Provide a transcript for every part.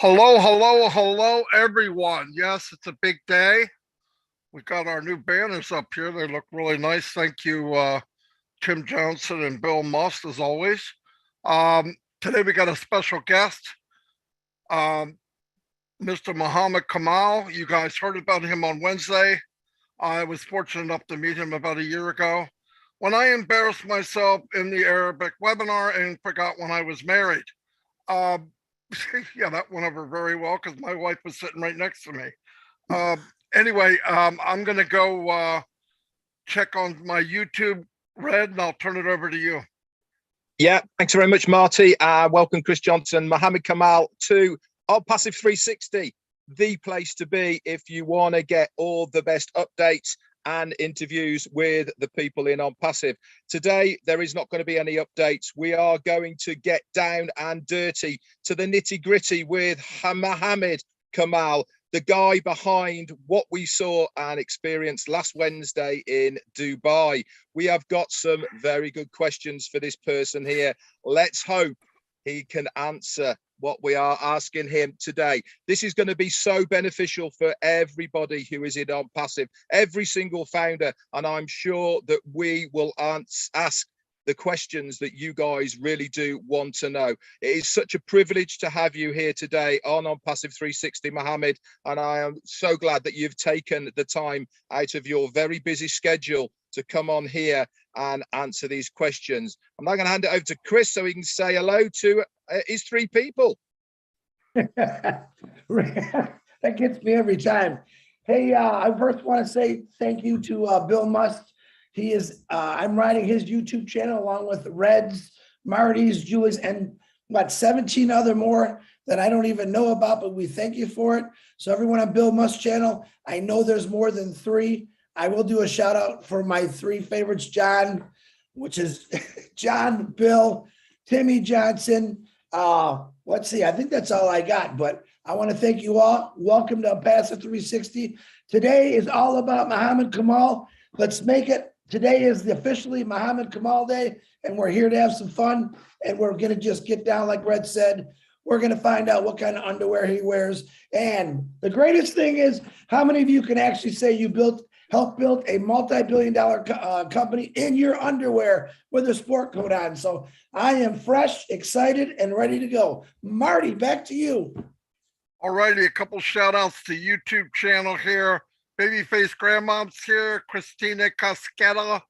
Hello, hello, hello, everyone. Yes, it's a big day. We got our new banners up here. They look really nice. Thank you, Tim Johnson and Bill Must, as always. Today we got a special guest, um, Mr. Muhammad Kamal. You guys heard about him on Wednesday. I was fortunate enough to meet him about a year ago when I embarrassed myself in the Arabic webinar and forgot when I was married. Um, yeah, that went over very well because my wife was sitting right next to me. Uh, anyway, I'm going to go check on my YouTube, Red, and I'll turn it over to you. Yeah, thanks very much, Marty. Welcome, Chris Johnson, Mohammed Kamal to ONPASSIVE 360, the place to be if you want to get all the best updates and interviews with the people in ONPASSIVE. Today, there is not going to be any updates. We are going to get down and dirty to the nitty gritty with Mohammed Kamal, the guy behind what we saw and experienced last Wednesday in Dubai. We have got some very good questions for this person here. Let's hope he can answer what we are asking him today. This is going to be so beneficial for everybody who is in ONPASSIVE, every single founder, and I'm sure that we will ask the questions that you guys really do want to know. It is such a privilege to have you here today on ONPASSIVE 360, Mohammed, and I am so glad that you've taken the time out of your very busy schedule to come on here and answer these questions. I'm now going to hand it over to Chris so he can say hello to his three people. That gets me every time. Hey, I first want to say thank you to Bill Must. He is, I'm running his YouTube channel along with Red's, Marty's, Julie's, and what, 17 other more that I don't even know about, but we thank you for it. So everyone on Bill Must's channel, I know there's more than three. I will do a shout out for my three favorites, John, which is John, Bill, Timmy Johnson. Let's see, I think that's all I got, but I want to thank you all. Welcome to ONPASSIVE 360. Today is all about Mohammed Kamal. Let's make it. Today is the officially Mohammed Kamal Day, and we're here to have some fun, and we're going to just get down, like Red said. We're going to find out what kind of underwear he wears. And the greatest thing is, how many of you can actually say you helped build a multi-billion-dollar company in your underwear with a sport coat on? So I am fresh, excited, and ready to go. Marty, back to you. All righty, a couple shout outs to YouTube channel here. Babyface Grandmom's here, Christina Casqueta,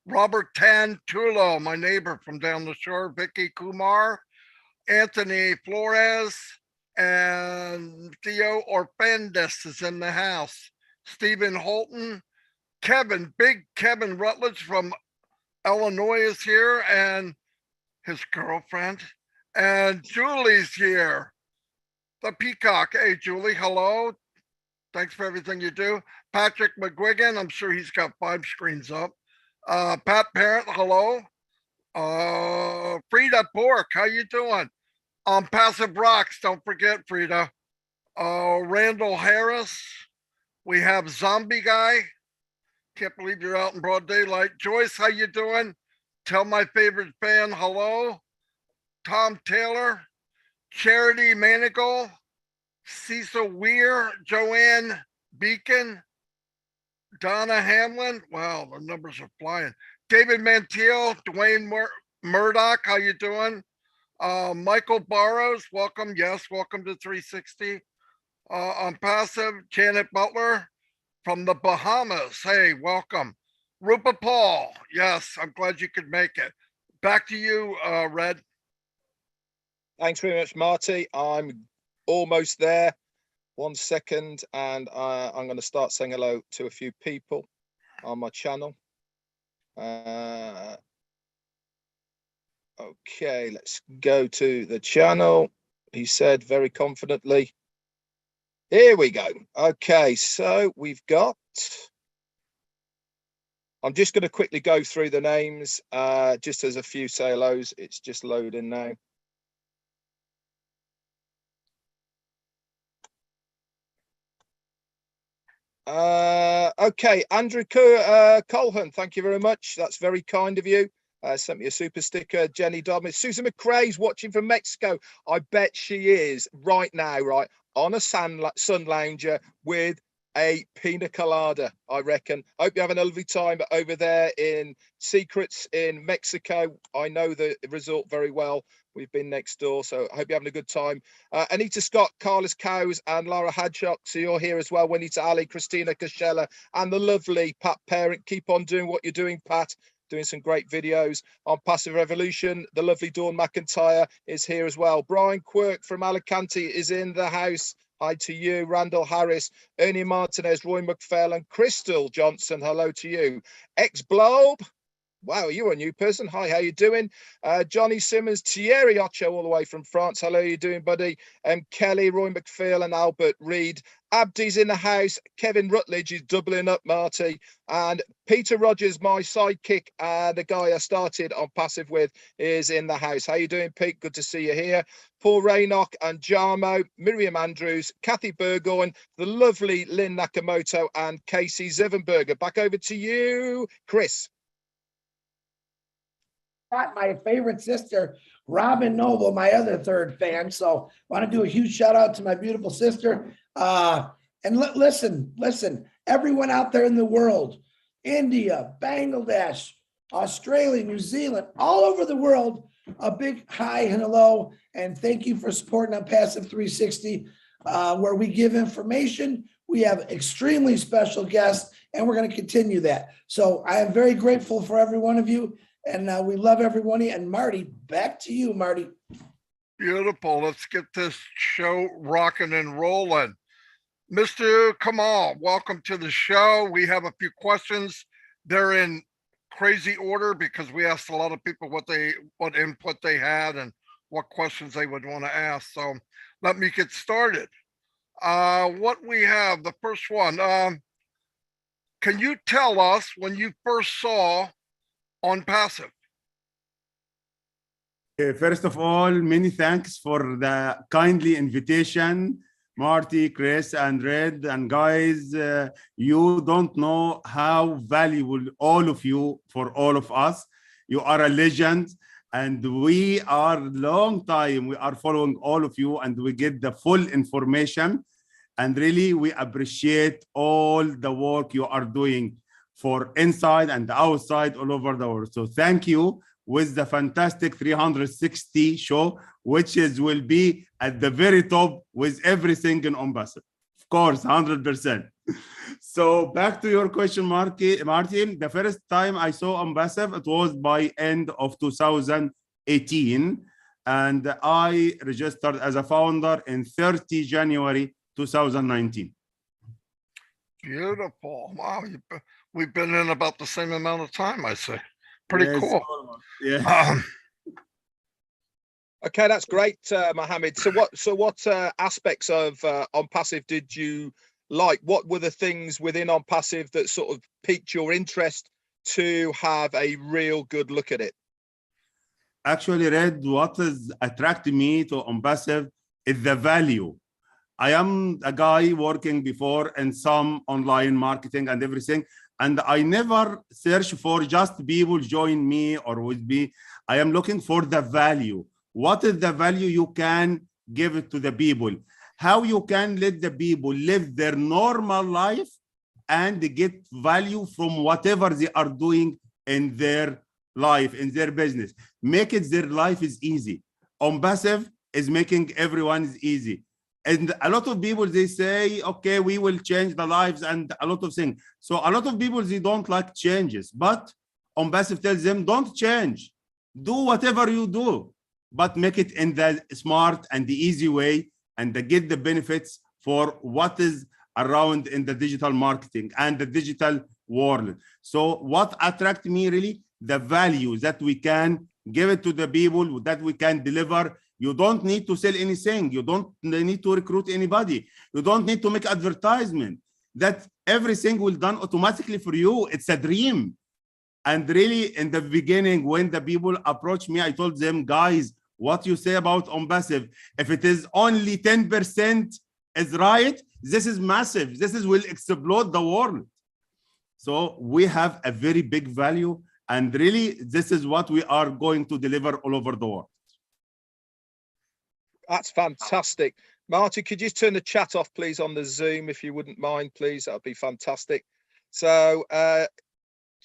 Robert Tantulo, my neighbor from down the shore, Vicky Kumar, Anthony Flores, and Theo Orfandis is in the house. Stephen Holton, Big Kevin Rutledge from Illinois is here, and his girlfriend, and Julie's here. The Peacock. Hey, Julie, hello. Thanks for everything you do. Patrick McGuigan, I'm sure he's got 5 screens up. Pat Parent, hello. Frida Bork, how you doing? Passive Rocks, don't forget, Frida. Randall Harris. We have Zombie Guy. Can't believe you're out in broad daylight. Joyce, how you doing? Tell my favorite fan hello. Tom Taylor. Charity Manigal. Cecil Weir. Joanne Beacon. Donna Hamlin. Wow, the numbers are flying. David Mantiel. Dwayne Murdoch, how you doing? Michael Barrows, welcome. Yes, welcome to 360. ONPASSIVE, Janet Butler from the Bahamas. Hey, welcome. Rupa Paul. Yes, I'm glad you could make it. Back to you, Red. Thanks very much, Marty. I'm almost there. 1 second, and I'm going to start saying hello to a few people on my channel. Okay, let's go to the channel. He said very confidently. Here we go. Okay, so we've got, I'm just going to quickly go through the names, just as a few say hellos. It's just loading now. Okay, Andrew Colhan, thank you very much. That's very kind of you. sent me a super sticker. Jenny Dobbin. Susan McRae's watching from Mexico. I bet she is right now, right, on a sun lounger with a pina colada, I reckon. Hope you're having a lovely time over there in Secrets in Mexico. I know the resort very well. We've been next door, so I hope you're having a good time. Anita Scott, Carlos Cows, and Laura Hadcock. So you're here as well. Juanita Ali, Christina Kashella, and the lovely Pat Parent. Keep on doing what you're doing, Pat. Doing some great videos on Passive Revolution. The lovely Dawn McIntyre is here as well. Brian Quirk from Alicante is in the house. Hi to you. Randall Harris, Ernie Martinez, Roy McPhail, Crystal Johnson. Hello to you. Ex-Blobe. Wow, you're a new person. Hi, how you doing? Johnny Simmons, Thierry Ocho, all the way from France. Hello, how you doing, buddy? Kelly, Roy McPhail, and Albert Reed. Abdi's in the house. Kevin Rutledge is doubling up, Marty. And Peter Rogers, my sidekick, the guy I started on Passive with, is in the house. How you doing, Pete? Good to see you here. Paul Raynock and Jarmo, Miriam Andrews, Kathy Burgoyne, the lovely Lynn Nakamoto, and Casey Zivenberger. Back over to you, Chris. My favorite sister, Robin Noble, my other third fan. So I want to do a huge shout out to my beautiful sister. And listen, everyone out there in the world, India, Bangladesh, Australia, New Zealand, all over the world, a big hi and hello. And thank you for supporting on Passive 360, where we give information. We have extremely special guests, and we're going to continue that. So I am very grateful for every one of you. And we love everyone. And Marty, back to you, Marty. Beautiful. Let's get this show rocking and rolling. Mr. Kamal, welcome to the show. We have a few questions. They're in crazy order because we asked a lot of people what input they had and what questions they would want to ask. So let me get started. What we have, the first one, can you tell us when you first saw ONPASSIVE? First of all, many thanks for the kindly invitation, Marty, Chris, and Red. And guys, you don't know how valuable all of you for all of us. You are a legend, and we are long time. We are following all of you, and we get the full information. And really, we appreciate all the work you are doing for inside and outside all over the world. So thank you with the fantastic 360 show, which will be at the very top with everything in ONPASSIVE. Of course, 100%. So back to your question, Martin. The first time I saw ONPASSIVE, it was by end of 2018. And I registered as a founder in 30 January 2019. Beautiful. Wow. We've been in about the same amount of time, I say. Pretty cool. Yeah. Okay, that's great, Mohammed. So what aspects of ONPASSIVE did you like? What were the things within ONPASSIVE that sort of piqued your interest to have a real good look at it? Actually, Red, what is attracting me to ONPASSIVE is the value. I am a guy working before in some online marketing and everything, and I never search for just people join me or with me. I am looking for the value. What is the value you can give it to the people? How you can let the people live their normal life and get value from whatever they are doing in their life, in their business. Make it their life is easy. ONPASSIVE is making everyone's easy. And a lot of people, they say, okay, we will change the lives and a lot of things. So a lot of people, they don't like changes, but ONPASSIVE tells them, don't change. Do whatever you do, but make it in the smart and the easy way and get the benefits for what is around in the digital marketing and the digital world. So what attracted me really, the value that we can give it to the people, that we can deliver. You don't need to sell anything. You don't need to recruit anybody. You don't need to make advertisement. That everything will done automatically for you. It's a dream. And really, in the beginning, when the people approached me, I told them, guys, what you say about ONPASSIVE, if it is only 10% is right, this is massive. This will explode the world. So we have a very big value And really, this is what we are going to deliver all over the world. That's fantastic. Marty, could you turn the chat off, please, on the Zoom, if you wouldn't mind, please? That would be fantastic. So do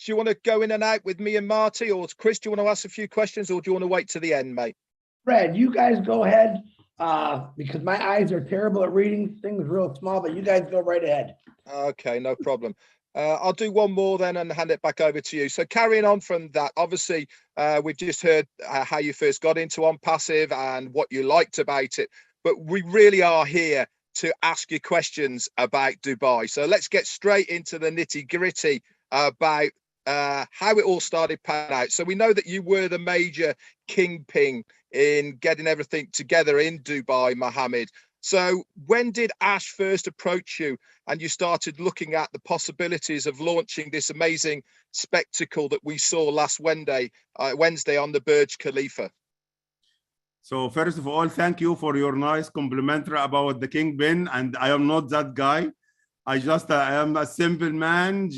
you want to go in and out with me and Marty, or Chris, do you want to ask a few questions, or do you want to wait to the end, mate? Fred, you guys go ahead, because my eyes are terrible at reading things real small, but you guys go right ahead. Okay, no problem. I'll do one more then and hand it back over to you. So carrying on from that, obviously, we've just heard how you first got into ONPASSIVE and what you liked about it, but we really are here to ask you questions about Dubai. So let's get straight into the nitty-gritty about how it all started panning out. So we know that you were the major kingpin in getting everything together in Dubai, Mohammed. So when did Ash first approach you and you started looking at the possibilities of launching this amazing spectacle that we saw last Wednesday on the Burj Khalifa? So first of all, thank you for your nice complimentary about the kingpin. And I am not that guy. I am a simple man.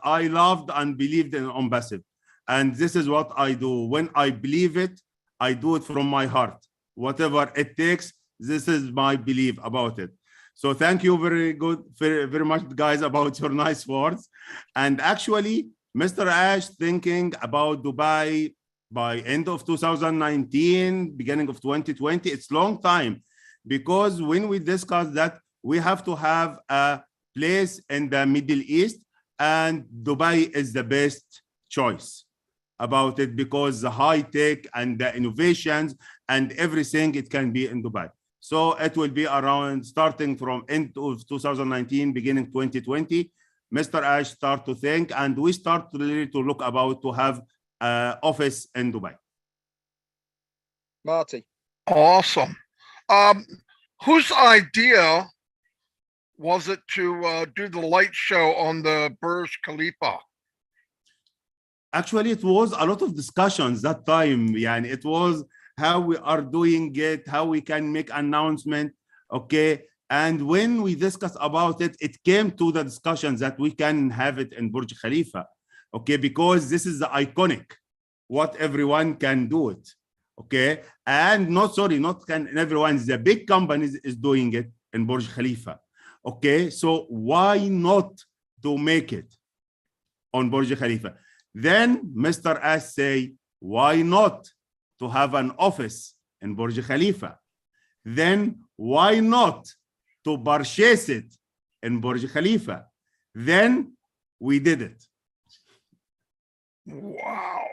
I loved and believed in ONPASSIVE. And this is what I do. When I believe it, I do it from my heart. Whatever it takes, this is my belief about it. So thank you very much, guys, about your nice words. And actually, Mr. Ash thinking about Dubai by end of 2019, beginning of 2020, it's long time, because when we discussed that, we have to have a place in the Middle East, and Dubai is the best choice about it, because the high tech and the innovations and everything, it can be in Dubai. So it will be around starting from end of 2019, beginning 2020. Mr. Ash start to think, and we start really to look about to have office in Dubai. Marty. Awesome. Whose idea was it to do the light show on the Burj Khalifa? Actually, it was a lot of discussions that time. Yeah, it was how we are doing it, how we can make announcement. Okay. And when we discussed about it, it came to the discussions that we can have it in Burj Khalifa. Okay, because this is the iconic, what everyone can do it. Okay, and not can everyone, the big companies is doing it in Burj Khalifa. Okay, so why not to make it on Burj Khalifa? Then Mr. Ash say, why not to have an office in Burj Khalifa? Then why not to purchase it in Burj Khalifa? Then we did it. Wow.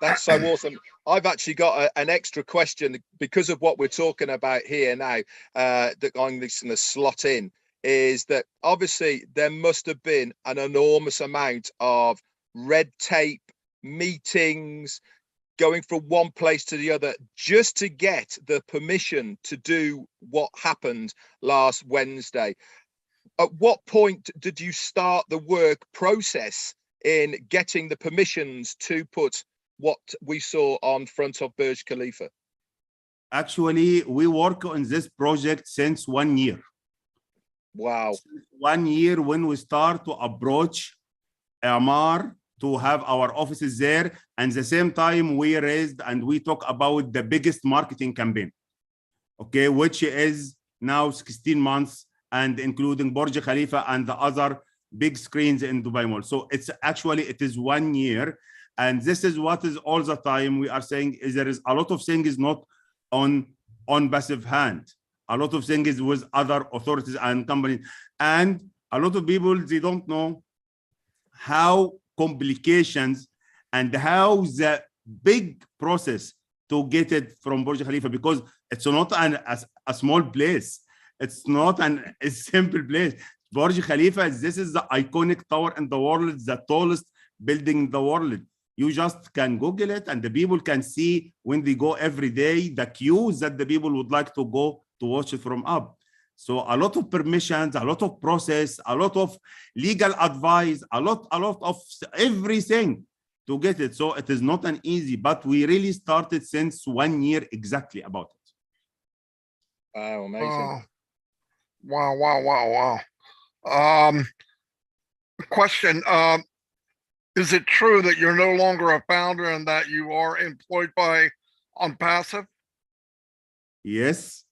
That's so awesome. I've actually got an extra question because of what we're talking about here now, that I'm just going to slot in, is that obviously there must have been an enormous amount of red tape, meetings, going from one place to the other just to get the permission to do what happened last Wednesday. At what point did you start the work process in getting the permissions to put what we saw on front of Burj Khalifa? Actually, we work on this project since 1 year. Wow. 1 year when we start to approach Amar to have our offices there. And the same time we raised and we talk about the biggest marketing campaign, okay, which is now 16 months and including Burj Khalifa and the other big screens in Dubai Mall. So it is 1 year. And this is what is all the time we are saying is there is a lot of things not on passive hand. A lot of things with other authorities and companies. And a lot of people, they don't know how complications and how the big process to get it from Burj Khalifa, because it's not a small place. It's not a simple place. Burj Khalifa, this is the iconic tower in the world, the tallest building in the world. You just can Google it and the people can see when they go every day, the queues that the people would like to go to watch it from up. So a lot of permissions, a lot of process, a lot of legal advice, a lot of everything to get it. So it is not an easy, but we really started since 1 year exactly about it. Wow, amazing. Wow. Question. Is it true that you're no longer a founder and that you are employed by ONPASSIVE? Yes,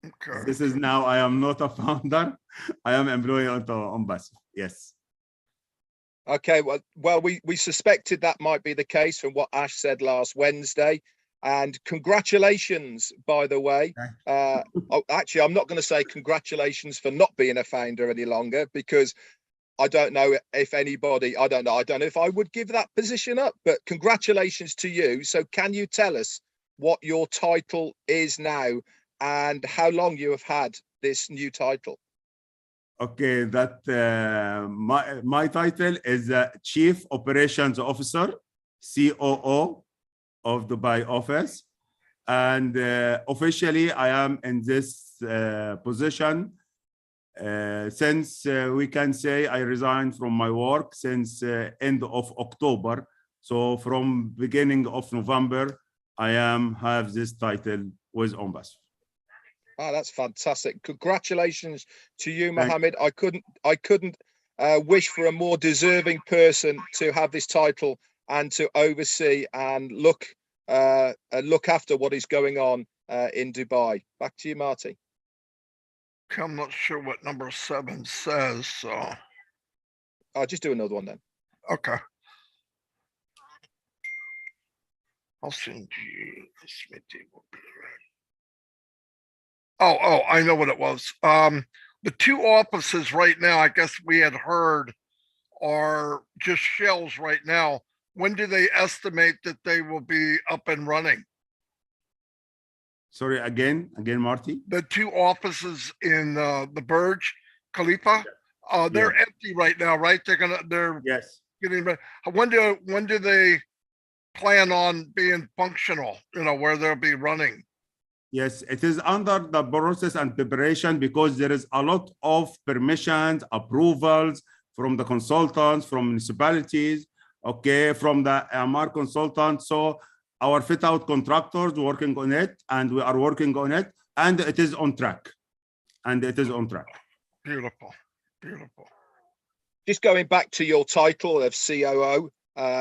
Okay. this is now, I am not a founder. I am employee on ONPASSIVE. Yes. Okay, well, we suspected that might be the case from what Ash said last Wednesday. And congratulations, by the way. Actually, I'm not going to say congratulations for not being a founder any longer, because I don't know if anybody, I don't know if I would give that position up, but congratulations to you. So can you tell us what your title is now and how long you have had this new title? Okay, that my title is Chief Operations Officer, COO of Dubai office, and officially I am in this position since we can say I resigned from my work since end of October. So from beginning of November, I have this title with ONPASSIVE. Oh, that's fantastic. Congratulations to you, Mohammed. I couldn't wish for a more deserving person to have this title and to oversee and look after what is going on in Dubai. Back to you, Marty. I'm not sure what number 7 says, so. I'll just do another one then. Okay. I'll send you this meeting will be right. Oh, I know what it was. The 2 offices right now, I guess we had heard, are just shells right now. When do they estimate that they will be up and running? Sorry, again, Marty. The 2 offices in the Burj Khalifa, they're empty right now, right? They're Yes. getting ready. When do they plan on being functional? You know, where they'll be running? Yes, it is under the process and preparation because there is a lot of permissions, approvals from the consultants, from municipalities, okay, from the MR consultants. So our fit out contractors working on it, and we are working on it, and it is on track. Beautiful, beautiful. Just going back to your title of COO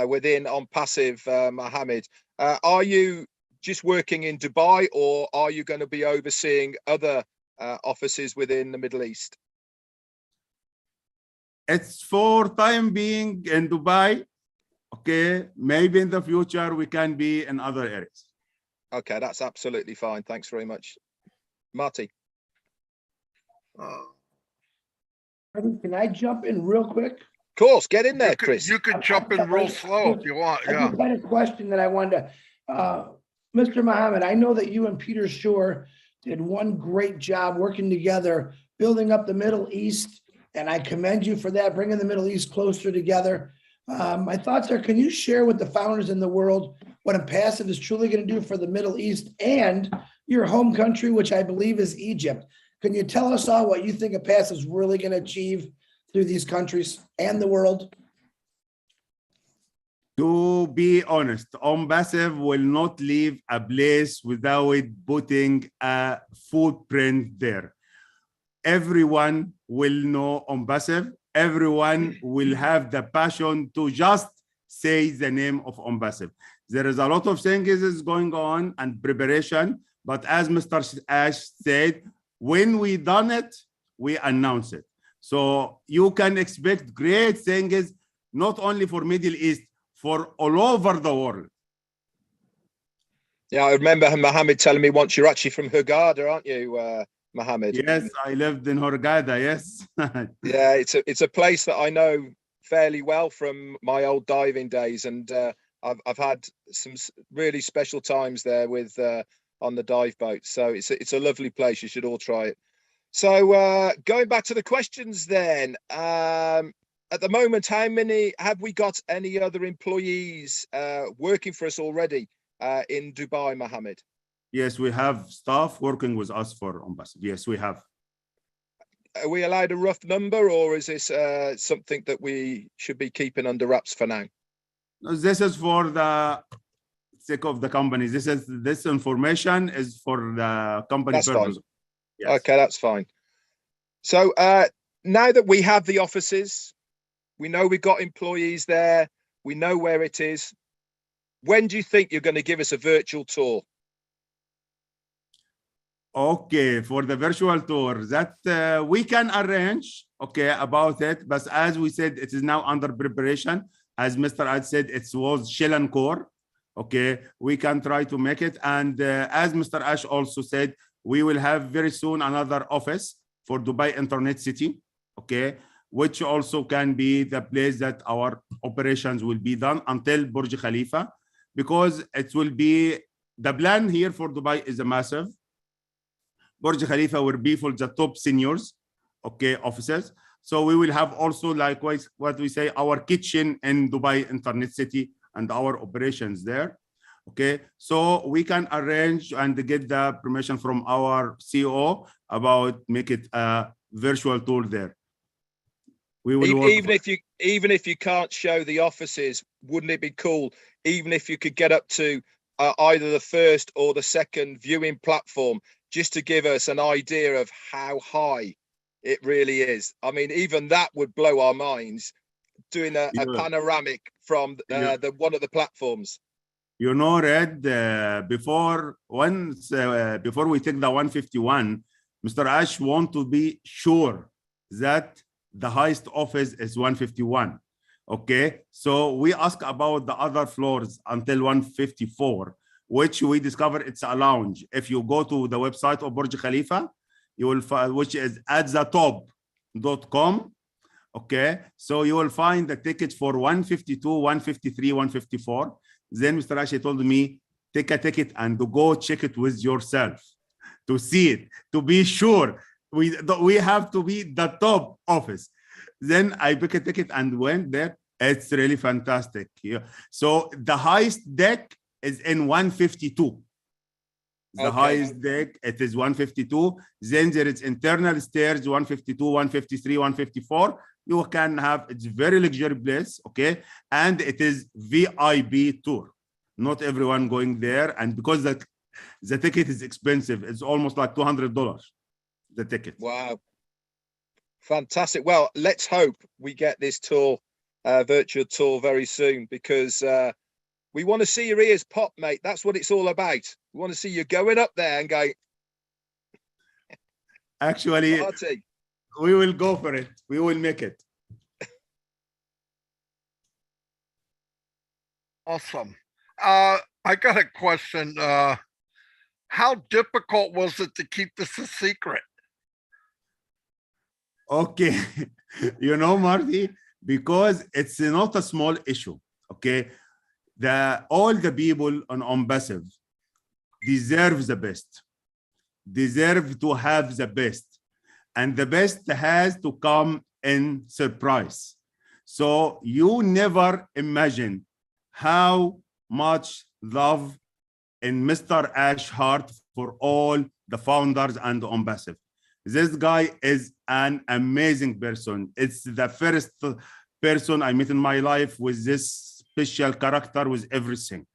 within ONPASSIVE, Mohammed, are you just working in Dubai, or are you going to be overseeing other offices within the Middle East? It's for time being in Dubai. Okay, maybe in the future we can be in other areas. Okay, that's absolutely fine. Thanks very much. Marty. Can I jump in real quick? Of course, get in there, Chris. You could jump in real slow if you want. I just had a question that I wanted to, Mr. Mohammed, I know that you and Peter Shore did one great job working together, building up the Middle East, and I commend you for that, bringing the Middle East closer together. My thoughts are, can you share with the founders in the world what ONPASSIVE is truly going to do for the Middle East and your home country, which I believe is Egypt? Can you tell us all what you think ONPASSIVE is really going to achieve through these countries and the world? To be honest, ONPASSIVE will not leave a place without putting a footprint there. Everyone will know ONPASSIVE. Everyone will have the passion to just say the name of ONPASSIVE. There is a lot of things is going on and preparation, but as Mr. Ash said, when we done it, we announce it. So you can expect great things, not only for Middle East, for all over the world. Yeah, I remember Mohammed telling me once you're actually from Hurghada, aren't you, Mohammed? Yes, I lived in Hurghada, yes. Yeah, it's a place that I know fairly well from my old diving days, and I've had some really special times there with on the dive boat. So it's a lovely place. You should all try it. So going back to the questions then, at the moment, how many have we got? Any other employees working for us already in Dubai, Mohammed? Yes, we have staff working with us for ONPASSIVE. Yes, we have. Are we allowed a rough number, or is this something that we should be keeping under wraps for now? This is for the sake of the company. This information is for the company That's purpose. fine. Yes. Okay, that's fine. So now that we have the offices, we know we've got employees there. We know where it is. When do you think you're going to give us a virtual tour? Okay, for the virtual tour that we can arrange, okay, about it. But as we said, it is now under preparation. As Mr. Ad said, it was shell and core. Okay, we can try to make it. And as Mr. Ash also said, we will have very soon another office for Dubai Internet City, okay, which also can be the place that our operations will be done until Burj Khalifa, because it will be, the plan here for Dubai is a massive. Burj Khalifa will be for the top seniors, okay, offices. So we will have also likewise what we say our kitchen in Dubai Internet City and our operations there. Okay, so we can arrange and get the permission from our CEO about make it a virtual tour there. We will even if you can't show the offices, wouldn't it be cool even if you could get up to either the first or the second viewing platform, just to give us an idea of how high it really is? I mean, even that would blow our minds, doing a panoramic from the one of the platforms. You know, Red, before we take the 151, Mr. Ash want to be sure that the highest office is 151. Okay, so we ask about the other floors until 154, which we discover it's a lounge. If you go to the website of Burj Khalifa, you will find, which is atthetop.com. Okay, so you will find the tickets for 152, 153, 154. Then Mr. Ashi told me, take a ticket and go check it with yourself to see it, to be sure. We have to be the top office. Then I booked a ticket and went there. It's really fantastic. Yeah. So the highest deck is in 152. The highest deck, it is 152. Then there is internal stairs, 152, 153, 154. You can have, it's very luxury place, okay? And it is VIP tour. Not everyone going there. And because the ticket is expensive, it's almost like $200, the ticket. Wow. Fantastic. Well, let's hope we get this tour, virtual tour very soon, because we want to see your ears pop, mate. That's what it's all about. We want to see you going up there and going. Actually, Marty, we will go for it. We will make it. Awesome. I got a question. How difficult was it to keep this a secret? Okay. You know, Marty, because it's not a small issue. Okay. All the people on ONPASSIVE deserve the best, deserve to have the best, and the best has to come in surprise. So you never imagine how much love in Mr. Ash heart for all the founders and ONPASSIVE. This guy is an amazing person. It's the first person I met in my life with this special character, with everything.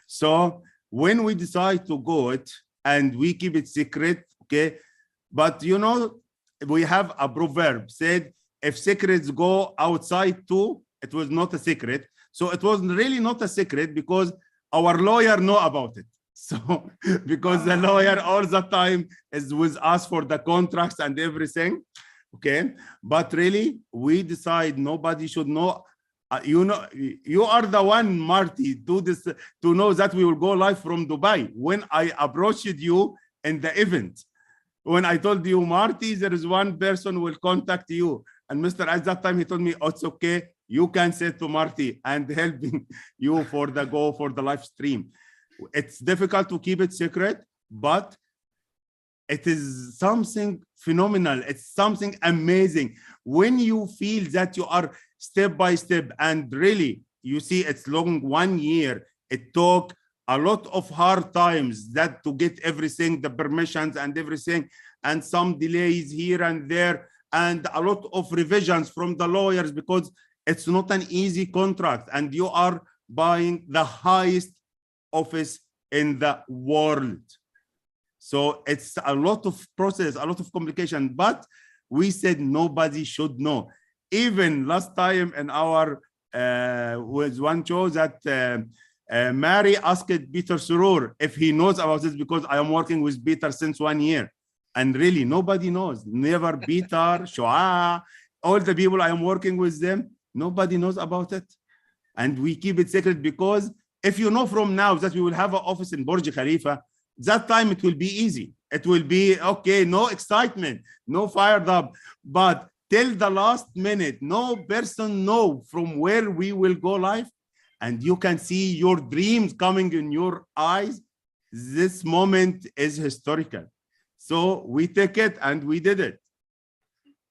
So when we decide to go it and we keep it secret, okay, but you know, we have a proverb said, if secrets go outside too, it was not a secret. So it was really not a secret because our lawyer know about it. So because the lawyer all the time is with us for the contracts and everything, okay, but really we decide nobody should know. You know, you are the one, Marty, do this to know that we will go live from Dubai. When I approached you in the event, when I told you, Marty, there is one person who will contact you, and Mr. At that time he told me, oh, it's okay, you can say to Marty and helping you for the go for the live stream. It's difficult to keep it secret, but it is something phenomenal. It's something amazing when you feel that you are step by step, and really you see it's long 1 year. It took a lot of hard times that to get everything, the permissions and everything, and some delays here and there, and a lot of revisions from the lawyers, because it's not an easy contract and you are buying the highest office in the world. So it's a lot of process, a lot of complication, but we said nobody should know. Even last time in our was one show that Mary asked Peter Surur if he knows about this, because I am working with Peter since 1 year. And really, nobody knows. Never Peter, Shoa, all the people I am working with them, nobody knows about it. And we keep it secret, because if you know from now that we will have an office in Burj Khalifa, that time it will be easy. It will be, okay, no excitement, no fired up. But till the last minute, no person know from where we will go live. And you can see your dreams coming in your eyes. This moment is historical. So we took it and we did it.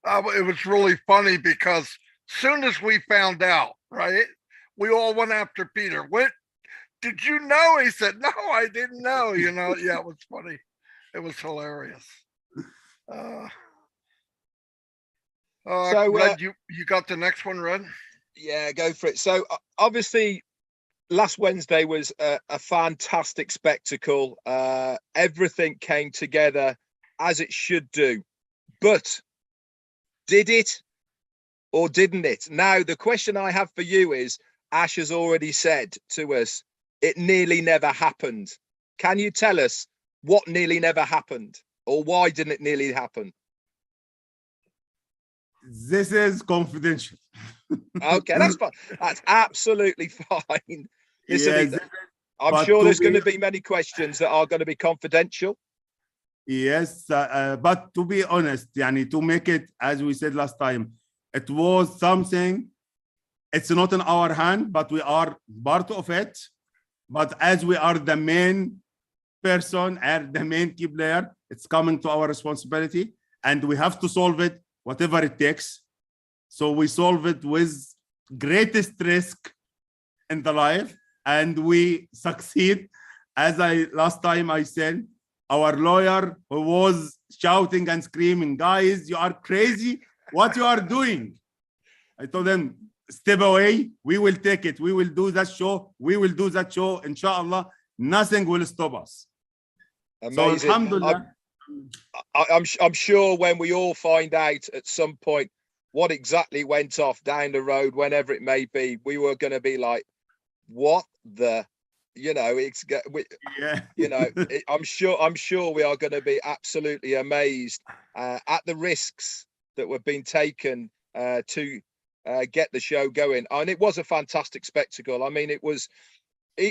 It was really funny because soon as we found out, right, we all went after Peter. What did you know? He said, no, I didn't know. You know, yeah, it was funny. It was hilarious. So, Red, you got the next one, Red? Yeah, go for it. So obviously, last Wednesday was a fantastic spectacle. Everything came together as it should do. But did it or didn't it? Now, the question I have for you is, Ash has already said to us, it nearly never happened. Can you tell us what nearly never happened, or why didn't it nearly happen? This is confidential. Okay, that's fine. That's absolutely fine. Listen, Yes, I'm sure there's going to be many questions that are going to be confidential. yes, but to be honest, yani, to make it, as we said last time, it was something, it's not in our hand, but we are part of it. But as we are the main person and the main key player, it's coming to our responsibility, and we have to solve it, whatever it takes. So we solve it with greatest risk in the life, and we succeed. As last time I said, our lawyer who was shouting and screaming, guys, you are crazy, what you are doing? I told them, step away, we will take it, we will do that show, inshallah, nothing will stop us. Amazing. So alhamdulillah. I'm sure when we all find out at some point what exactly went off down the road, whenever it may be, we were going to be like, what the, you know, Yeah. you know, I'm sure we are going to be absolutely amazed at the risks that were being taken to get the show going. And it was a fantastic spectacle. I mean, it was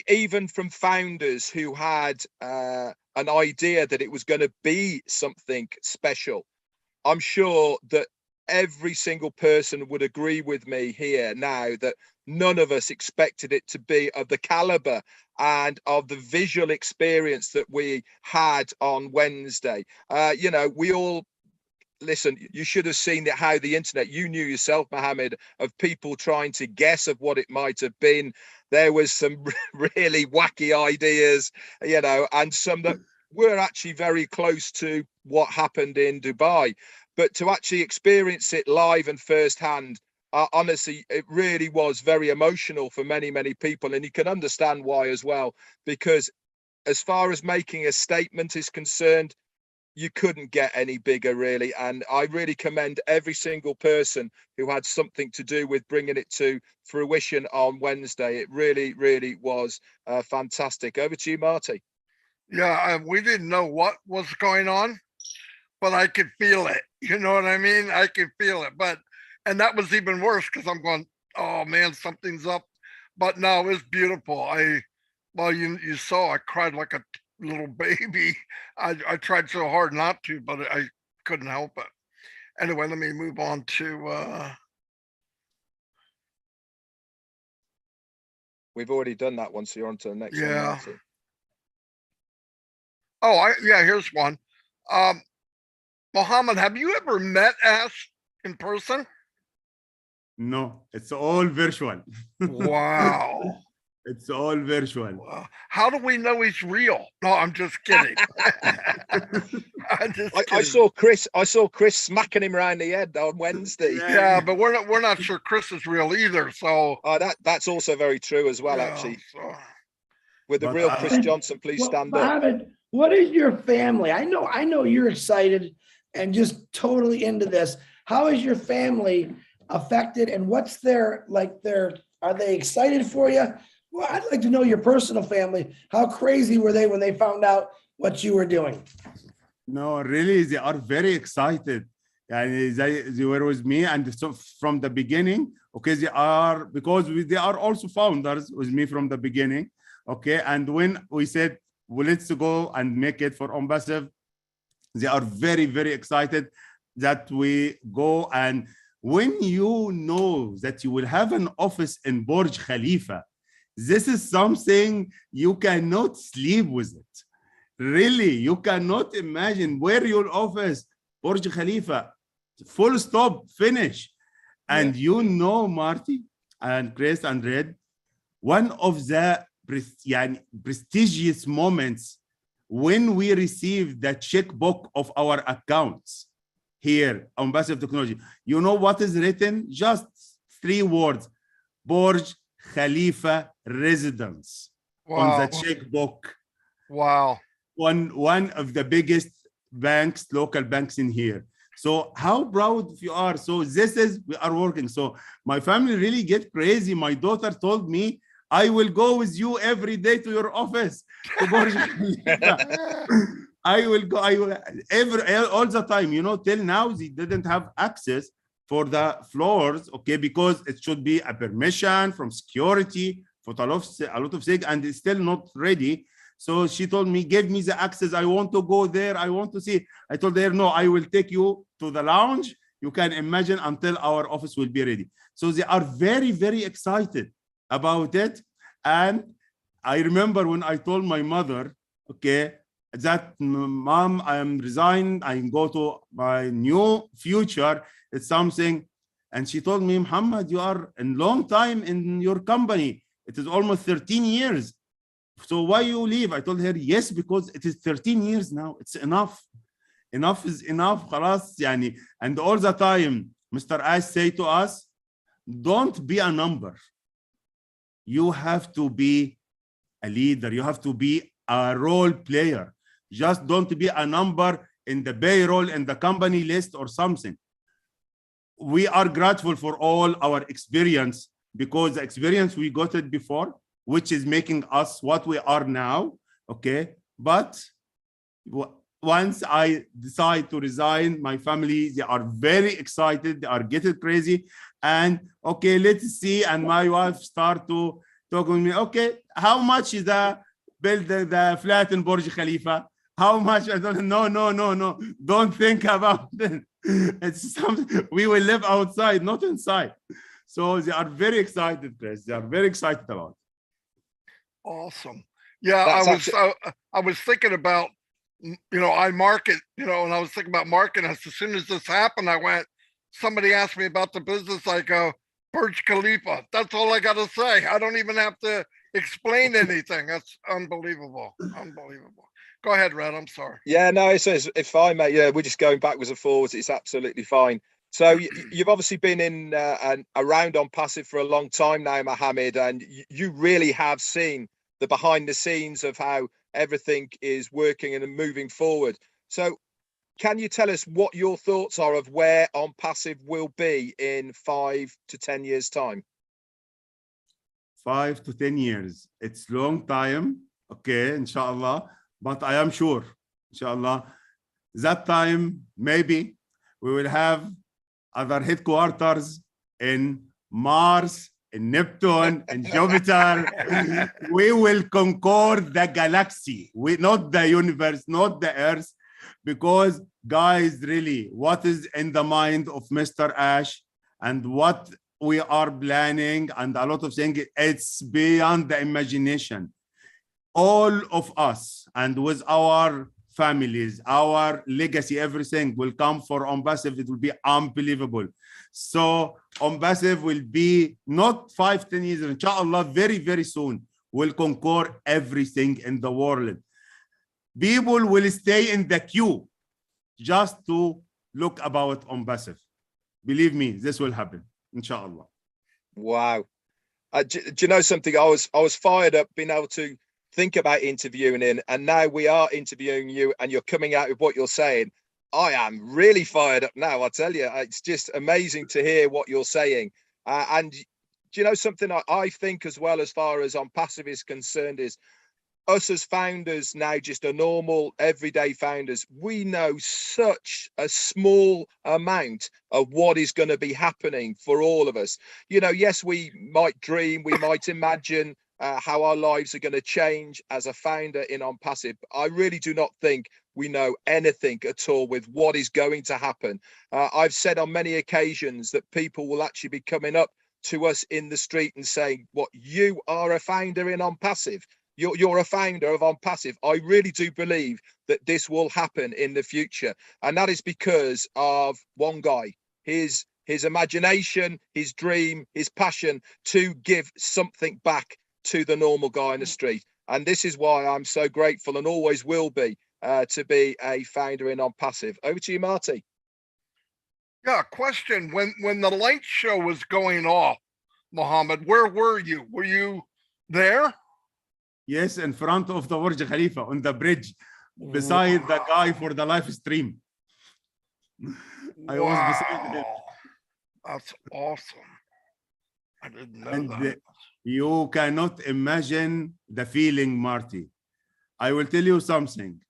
even from founders who had an idea that it was going to be something special. I'm sure that every single person would agree with me here now that none of us expected it to be of the caliber and of the visual experience that we had on Wednesday. You know, we all, listen, you should have seen how the internet, you knew yourself, Mohammed, of people trying to guess of what it might have been. There was some really wacky ideas, you know, and some that were actually very close to what happened in Dubai. But to actually experience it live and firsthand, honestly, it really was very emotional for many, many people. And you can understand why as well, because as far as making a statement is concerned, you couldn't get any bigger, really. And I really commend every single person who had something to do with bringing it to fruition on Wednesday. It really, really was fantastic. Over to you, Marty. Yeah, we didn't know what was going on, but I could feel it. You know what I mean? I could feel it. And that was even worse because I'm going, oh man, something's up. But no, it was beautiful. Well, you saw I cried like a little baby. I tried so hard not to, but I couldn't help it. Anyway, let me move on to we've already done that one, so you're on to the next one, Marty. Oh, here's one. Mohammed, have you ever met Ash in person? No, it's all virtual. Wow. It's all virtual. Wow. How do we know he's real? No, I'm just kidding. I saw Chris smacking him around the head on Wednesday. Yeah, but we're not sure Chris is real either. So that's also very true as well, actually. So. With the real Chris Johnson, please stand Mohammed, up. What is your family? I know you're excited and just totally into this. How is your family affected, and what's their Are they excited for you? Well, I'd like to know your personal family. How crazy were they when they found out what you were doing? No, really, they are very excited. And they were with me, and so from the beginning, okay, they are, because they are also founders with me from the beginning, okay. And when we said, well, let's go and make it for ONPASSIVE, they are very, very excited that we go. And when you know that you will have an office in Burj Khalifa, this is something you cannot sleep with it. Really, you cannot imagine where your office, Burj Khalifa, full stop, finish. And you know, Marty and Chris and Red, one of the prestigious moments when we receive the checkbook of our accounts here on ONPASSIVE Technology. You know what is written? Just 3 words: Burj Khalifa Residence. Wow. On the checkbook. Wow. One of the biggest banks, local banks in here. So how proud you are. So this is, we are working. So my family really get crazy. My daughter told me, I will go with you every day to your office. To Burj Khalifa. I will go, all the time, you know, till now they didn't have access for the floors, okay, because it should be a permission from security for a lot of things, and it's still not ready. So she told me, give me the access. I want to go there. I want to see. I told her, no, I will take you to the lounge. You can imagine, until our office will be ready. So they are very, very excited about it. And I remember when I told my mother, okay, that mom, I am resigned. I can go to my new future. It's something. And she told me, Muhammad, you are a long time in your company. It is almost 13 years. So why you leave? I told her, yes, because it is 13 years now. It's enough. Enough is enough. خلاص, يعني. And all the time, Mr. Ash say to us, don't be a number. You have to be a leader. You have to be a role player. Just don't be a number in the payroll, in the company list or something. We are grateful for all our experience, because the experience we got it before, which is making us what we are now, okay? But once I decide to resign, my family, they are very excited, they are getting crazy. And okay, let's see. And my wife start to talk with me, okay, how much is the build the flat in Burj Khalifa? How much? I don't know, no. Don't think about it. It's something we will live outside, not inside. So they are very excited, Chris. They are very excited about it. Awesome. Yeah, I was thinking about, you know, I market, you know, and I was thinking about marketing. As soon as this happened, I went, somebody asked me about the business, I go, Burj Khalifa. That's all I got to say. I don't even have to explain anything. That's unbelievable. Unbelievable. Go ahead, Red. I'm sorry. Yeah, no, it's fine, mate. Yeah, we're just going backwards and forwards. It's absolutely fine. So you've obviously been in and around ONPASSIVE for a long time now, Mohammed, and you really have seen the behind the scenes of how everything is working and moving forward. So can you tell us what your thoughts are of where ONPASSIVE will be in 5 to 10 years time? 5 to 10 years. It's long time. Okay, inshallah. But I am sure, inshallah, that time, maybe we will have other headquarters in Mars, in Neptune, in Jupiter. We will conquer the galaxy, not the universe, not the Earth, because guys, really, what is in the mind of Mr. Ash and what we are planning and a lot of things, it's beyond the imagination. All of us, and with our families, our legacy, everything will come for ONPASSIVE. It will be unbelievable. So ONPASSIVE will be not 5, 10 years, inshallah, very, very soon, will conquer everything in the world. People will stay in the queue just to look about ONPASSIVE. Believe me, this will happen, inshallah. Wow. Do you know something? I was fired up being able to think about interviewing in, and now we are interviewing you and you're coming out with what you're saying. I am really fired up now, I tell you. It's just amazing to hear what you're saying. And you know something I think as well, as far as ONPASSIVE is concerned, is us as founders now, just a normal everyday founders, we know such a small amount of what is going to be happening for all of us. You know, yes, we might dream, we might imagine how our lives are going to change as a founder in ONPASSIVE. I really do not think we know anything at all with what is going to happen. I've said on many occasions that people will actually be coming up to us in the street and saying, "What, you are a founder in ONPASSIVE? You're a founder of ONPASSIVE." I really do believe that this will happen in the future, and that is because of one guy, his imagination, his dream, his passion to give something back to the normal guy in the street. And this is why I'm so grateful and always will be to be a founder in ONPASSIVE. Over to you, Marty. Yeah, question. When the light show was going off, Mohammed, where were you? Were you there? Yes, in front of the Burj Khalifa on the bridge, beside the guy for the live stream. I was beside him. That's awesome. I didn't know And that. you cannot imagine the feeling, Marty. I will tell you something.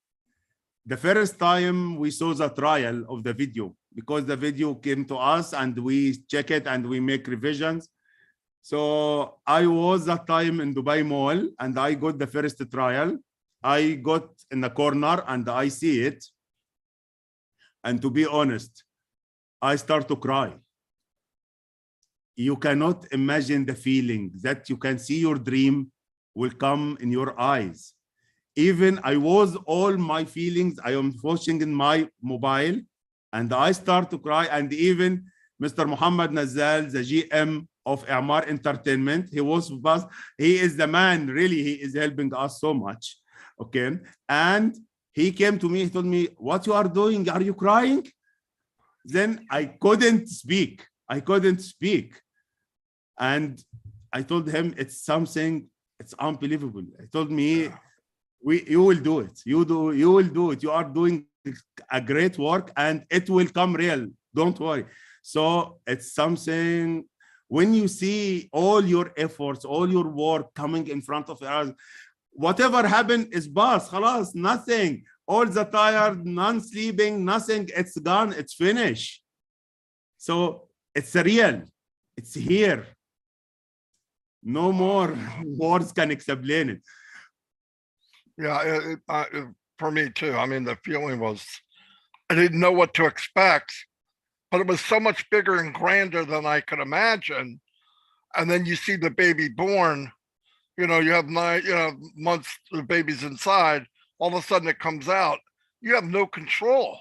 The first time we saw the trial of the video, because the video came to us and we check it and we make revisions. So I was that time in Dubai Mall and I got the first trial. I got in the corner and I see it. And to be honest, I start to cry. You cannot imagine the feeling that you can see your dream will come in your eyes. Even I was all my feelings, I am watching in my mobile and I start to cry. And even Mr. Muhammad Nazal, the GM of Amar Entertainment, he is the man, really, he is helping us so much. Okay. And he came to me, he told me, "What you are doing? Are you crying?" Then I couldn't speak. And I told him, it's something, it's unbelievable. He told me, you will do it. You will do it. You are doing a great work and it will come real. Don't worry. So it's something, when you see all your efforts, all your work coming in front of us, whatever happened is past, khalas, nothing. All the tired, non-sleeping, nothing, it's gone, it's finished. So it's real, it's here. No more words can explain it. Yeah, for me too. I mean, the feeling was, I didn't know what to expect, but it was so much bigger and grander than I could imagine. And then you see the baby born, you know, you have 9 months, the baby's inside, all of a sudden it comes out. You have no control.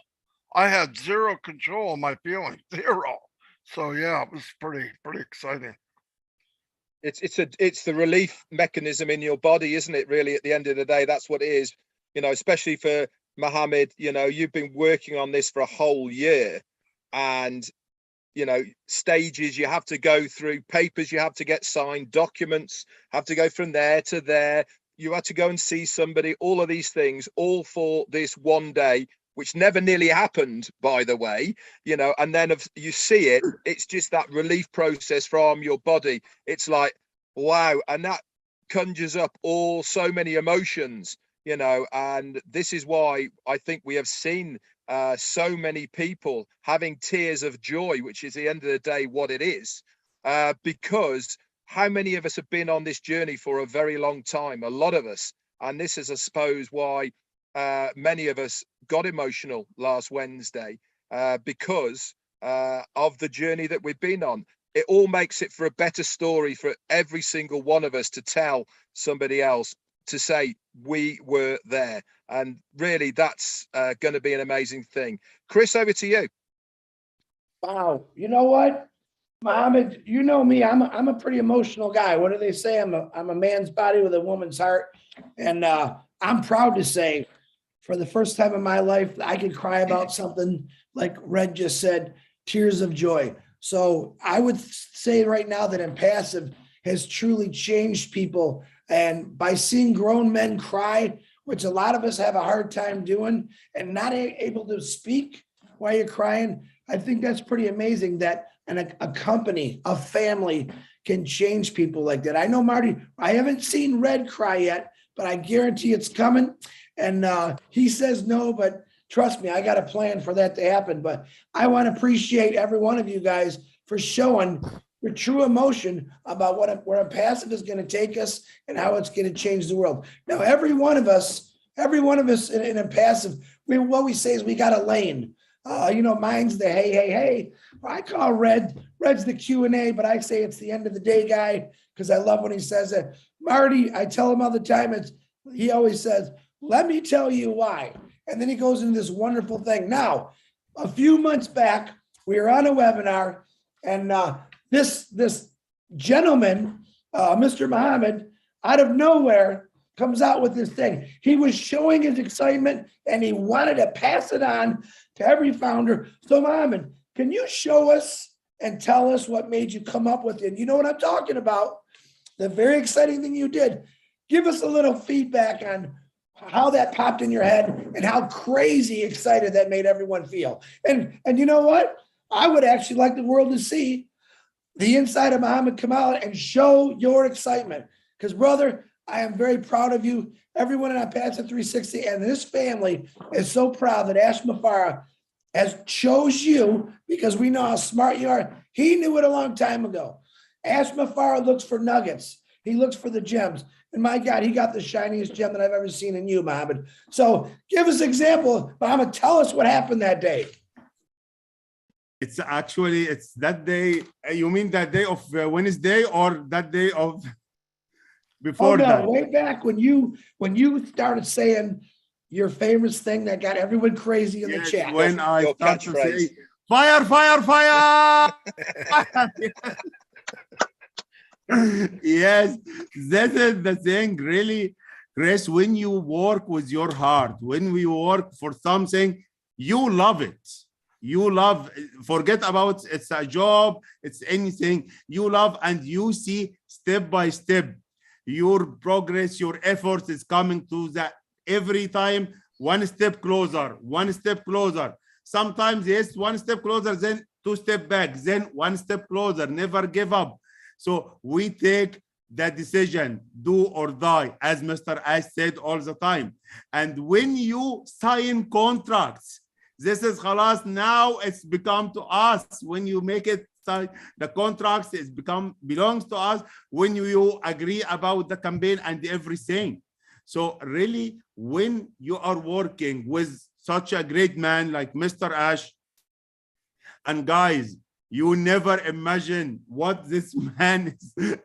I had zero control of my feelings, zero. So yeah, it was pretty exciting. It's the relief mechanism in your body, isn't it? Really, at the end of the day, that's what it is. You know, especially for Mohammed, you know, you've been working on this for a whole year, and you know, stages you have to go through, papers you have to get signed, documents have to go from there to there. You had to go and see somebody, all of these things, all for this one day, which never nearly happened, by the way, you know, and then if you see it, it's just that relief process from your body. It's like, wow. And that conjures up so many emotions, you know, and this is why I think we have seen so many people having tears of joy, which is at the end of the day what it is, because how many of us have been on this journey for a very long time? A lot of us. And this is, I suppose, why many of us got emotional last Wednesday, because of the journey that we've been on. It all makes it for a better story for every single one of us to tell somebody else, to say we were there. And really, that's going to be an amazing thing. Chris, over to you. Wow. You know what, Mohammed, you know me, I'm a pretty emotional guy. What do they say? I'm a man's body with a woman's heart. And I'm proud to say, for the first time in my life, I could cry about something like Red just said, tears of joy. So I would say right now that ONPASSIVE has truly changed people. And by seeing grown men cry, which a lot of us have a hard time doing and not able to speak, why you're crying. I think that's pretty amazing that a company, a family can change people like that. I know, Marty, I haven't seen Red cry yet, but I guarantee it's coming. And he says no, but trust me, I got a plan for that to happen. But I want to appreciate every one of you guys for showing your true emotion about where ONPASSIVE is going to take us and how it's going to change the world. Now, every one of us in ONPASSIVE, what we say is we got a lane. Mine's the hey. I call Red's the Q&A, but I say it's the end of the day guy because I love when he says it. Marty, I tell him all the time, he always says, let me tell you why. And then he goes into this wonderful thing. Now, a few months back, we were on a webinar, and this gentleman, Mr. Muhammad, out of nowhere, comes out with this thing. He was showing his excitement, and he wanted to pass it on to every founder. So, Muhammad, can you show us and tell us what made you come up with it? And you know what I'm talking about? The very exciting thing you did. Give us a little feedback on how that popped in your head and how crazy excited that made everyone feel. And you know what? I would actually like the world to see the inside of Muhammad Kamal and show your excitement. Because, brother, I am very proud of you. Everyone in ONPASSIVE 360 and this family is so proud that Ash Mafara has chose you because we know how smart you are. He knew it a long time ago. Ash Mafara looks for nuggets. He looks for the gems. And my God, he got the shiniest gem that I've ever seen in you, Muhammad. So give us an example. Muhammad, tell us what happened that day. It's that day. You mean that day of Wednesday or that day of before that? Way back when you started saying your favorite thing that got everyone crazy in the chat. When I start to say, fire, fire, fire. Yes, that is the thing, really, Chris. When you work with your heart, when we work for something, you love it. You love, forget about it's a job, it's anything you love, and you see step by step your progress, your effort is coming to that every time, one step closer, one step closer. Sometimes, yes, one step closer, then two step back, then one step closer, never give up. So we take the decision, do or die, as Mr. Ash said all the time. And when you sign contracts, this is khalas, now it's become to us. When you make it, the contracts is belongs to us when you agree about the campaign and everything. So really, when you are working with such a great man like Mr. Ash, and guys, you never imagine what this man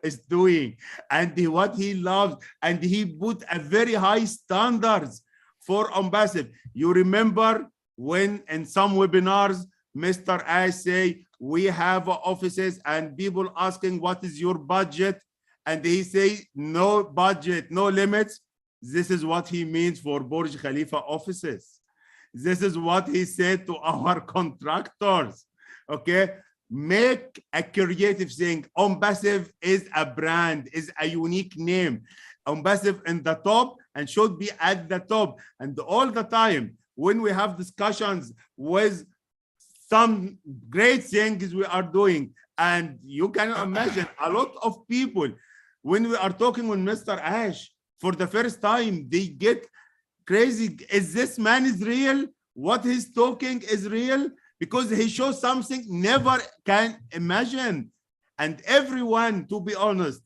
is doing and what he loves, and he put a very high standards for ONPASSIVE. You remember when in some webinars, Mr. Ash say, we have offices and people asking what is your budget, and he say no budget, no limits. This is what he means for Burj Khalifa offices. This is what he said to our contractors. Okay, make a creative thing. ONPASSIVE is a brand, is a unique name. ONPASSIVE in the top and should be at the top. And all the time when we have discussions with some great things we are doing, and you can imagine a lot of people, when we are talking with Mr. Ash for the first time, they get crazy. Is this man is real? What he's talking is real? Because he shows something never can imagine. And everyone, to be honest,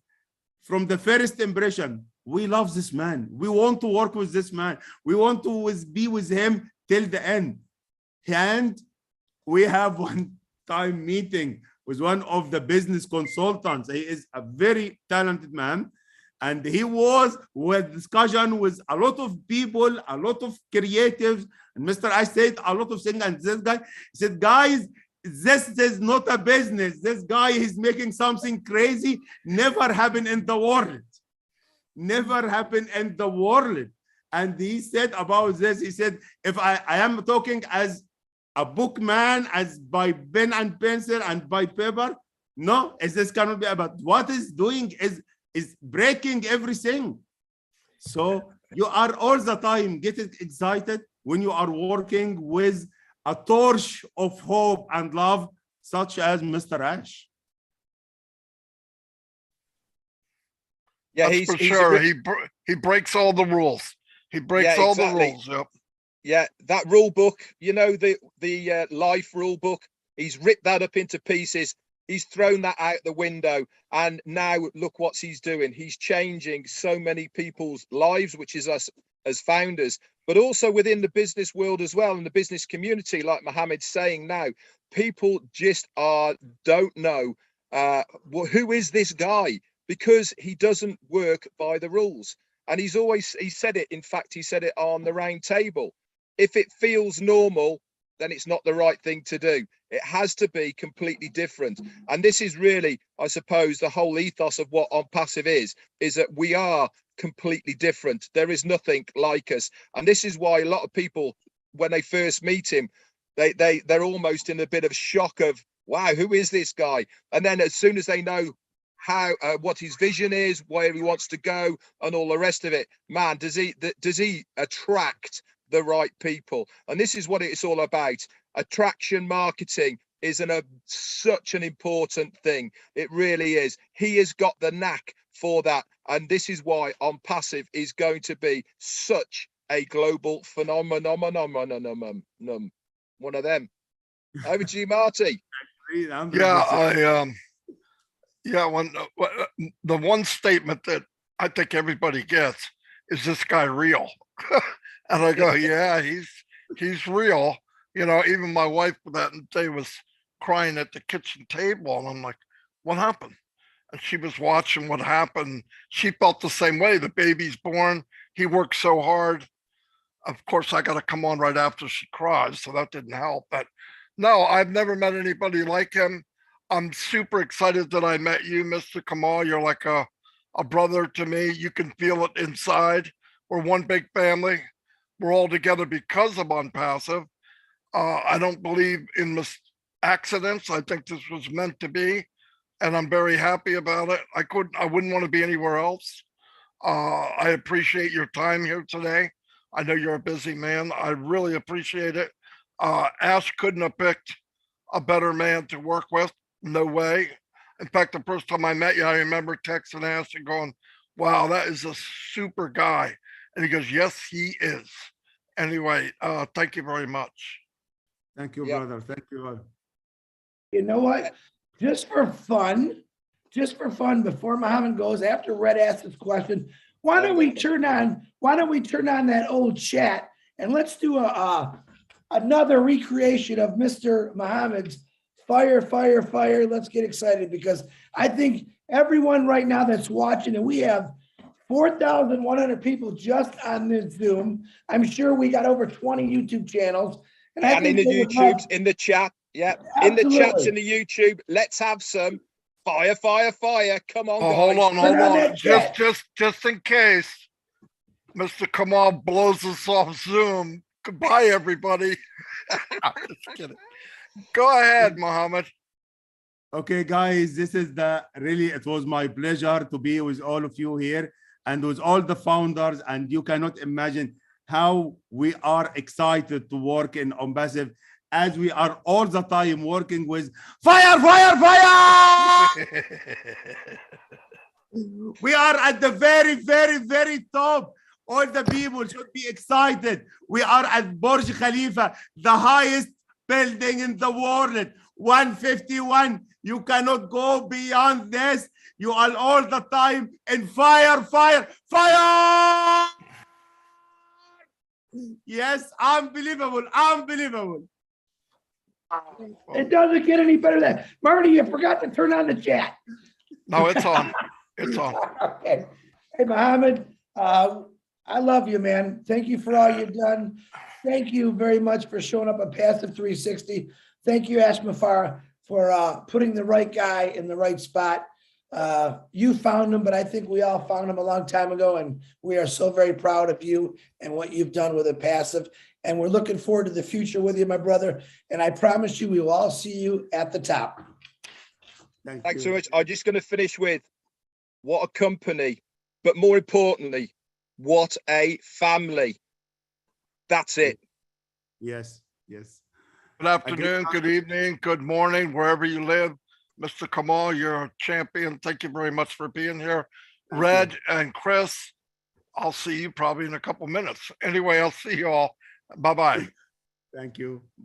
from the first impression, we love this man. We want to work with this man. We want to be with him till the end. And we have one time meeting with one of the business consultants. He is a very talented man. And he was with discussion with a lot of people, a lot of creatives. And Mr. I said a lot of things. And this guy said, guys, this is not a business. This guy is making something crazy. Never happened in the world. Never happened in the world. And he said about this, he said, if I am talking as a bookman, as by pen and pencil and by paper, no, this cannot be about what is doing is breaking everything. So you are all the time getting excited when you are working with a torch of hope and love, such as Mr. Ash. Yeah, That's he's for he's a sure. re- He breaks all the rules. He breaks Yeah, all the exactly. rules. Yep. Yeah, that rule book, you know, the life rule book, he's ripped that up into pieces. He's thrown that out the window, and now look what he's doing. He's changing so many people's lives, which is us as founders, but also within the business world as well, and the business community, like Mohammed's saying now. People just don't know who is this guy, because he doesn't work by the rules. And he said it, in fact, he said it on the round table. If it feels normal, then it's not the right thing to do. It has to be completely different. And this is really, I suppose, the whole ethos of what OnPassive is that we are completely different. There is nothing like us. And this is why a lot of people, when they first meet him, they're almost in a bit of shock of, wow, who is this guy? And then as soon as they know how what his vision is, where he wants to go, and all the rest of it, man, does he attract the right people? And this is what it's all about. Attraction marketing is such an important thing. It really is. He has got the knack for that, and this is why OnPassive is going to be such a global phenomenon. One of them. Over to you, Marty. Yeah, the one statement that I think everybody gets is, this guy real? And I go, yeah, he's real. You know, even my wife that day was crying at the kitchen table, and I'm like, what happened? And she was watching what happened. She felt the same way. The baby's born. He worked so hard. Of course, I got to come on right after she cries, so that didn't help. But no, I've never met anybody like him. I'm super excited that I met you, Mr. Kamal. You're like a brother to me. You can feel it inside. We're one big family. We're all together because of OnPassive. I don't believe in accidents. I think this was meant to be, and I'm very happy about it. I wouldn't want to be anywhere else. I appreciate your time here today. I know you're a busy man. I really appreciate it. Ash couldn't have picked a better man to work with. No way. In fact, the first time I met you, I remember texting Ash and going, wow, that is a super guy. And he goes, yes, he is. Anyway, thank you very much. Thank you, brother. Thank you. You know what? Just for fun, before Mohammed goes, after Red asks his question, why don't we turn on that old chat, and let's do another recreation of Mr. Mohammed's fire. Let's get excited, because I think everyone right now that's watching, and we have 4,100 people just on this Zoom. I'm sure we got over 20 YouTube channels. And in the YouTubes, in the chat. Yeah, absolutely. In the chats, in the YouTube. Let's have some fire. Come on, guys. Hold on. Just in case Mr. Kamal blows us off Zoom. Goodbye, everybody. Just kidding. Go ahead, Mohammed. Okay, guys, it was my pleasure to be with all of you here and with all the founders, and you cannot imagine how we are excited to work in OnPassive, as we are all the time working with fire. We are at the very top. All the people should be excited. We are at Burj Khalifa, the highest building in the world, 151. You cannot go beyond this. You are all the time in fire. Yes, unbelievable. It doesn't get any better than that. Marty, you forgot to turn on the chat. No, it's on. It's on. Okay. Hey, Mohammed, I love you, man. Thank you for all you've done. Thank you very much for showing up at Passive 360. Thank you, Ash Mafara, for putting the right guy in the right spot. You found him, but I think we all found him a long time ago, and we are so very proud of you and what you've done with OnPassive. And we're looking forward to the future with you, my brother. And I promise you, we will all see you at the top. Thanks so much. I'm just going to finish with what a company, but more importantly, what a family. That's it. Yes. Good afternoon, good evening, good morning, wherever you live. Mr. Kamal, you're a champion. Thank you very much for being here. Thank Red you. and Chris, I'll see you probably in a couple minutes. Anyway, I'll see you all. Bye-bye. Thank you. Bye.